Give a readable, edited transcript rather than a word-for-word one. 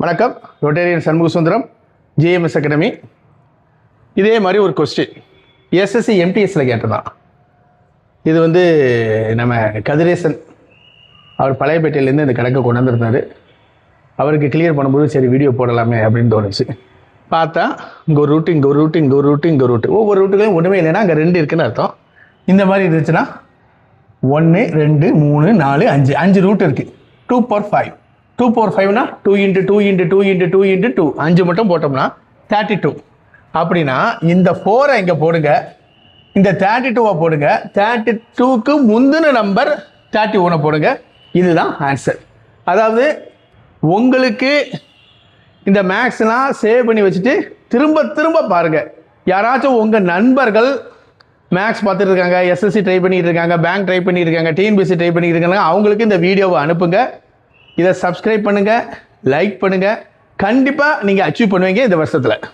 வணக்கம். Rotarian Shanmugasundaram, GMS academy. இதே மாதிரி ஒரு கொஸ்டின் எஸ்எஸ்சி எம்டிஎஸ்ல கேட்டதான். இது நம்ம கதிரேசன் அவர் பழையப்பேட்டையிலேருந்து இந்த கணக்கை கொண்டு வந்திருந்தார். அவருக்கு கிளியர் பண்ணும்போது சரி வீடியோ போடலாமே அப்படின்னு தோணுச்சு. பார்த்தா இங்கே ஒரு ரூட்டு, இங்கே ஒரு ரூட்டு, இங்கே ஒரு ரூட்டு, இங்கே ஒரு ரூட்டு. ஒவ்வொரு ரூட்டுகளையும் ஒன்றுமே இல்லைன்னா அங்கே 2 இருக்குன்னு அர்த்தம். இந்த மாதிரி இருந்துச்சுன்னா 1 2 3 4 5 ரூட் இருக்குது. 2/5. 2/5னா 2 × 2 × 2 × 2 × 2 5 மட்டும் போட்டோம்னா 32. அப்படின்னா இந்த 4 இங்கே போடுங்க, இந்த 32 போடுங்க, 32க்கு முந்தின நம்பர் 31 போடுங்க. இதுதான் ஆன்சர். அதாவது உங்களுக்கு இந்த மேக்ஸ்லாம் சேவ் பண்ணி வச்சுட்டு திரும்ப திரும்ப பாருங்க. யாராச்சும் உங்கள் நண்பர்கள் மேக்ஸ் பார்த்துட்டு இருக்காங்க, எஸ்எஸ்சி ட்ரை பண்ணிட்டு இருக்காங்க, பேங்க் ட்ரை பண்ணிட்டு இருக்காங்க, டிஎன்பிஎஸ்சி ட்ரை பண்ணிட்டு இருக்காங்க, அவங்களுக்கு இந்த வீடியோவை அனுப்புங்க. இதை சப்ஸ்கிரைப் பண்ணுங்க, லைக் பண்ணுங்க. கண்டிப்பாக நீங்கள் அச்சீவ் பண்ணுவீங்க இந்த வருஷத்தில்.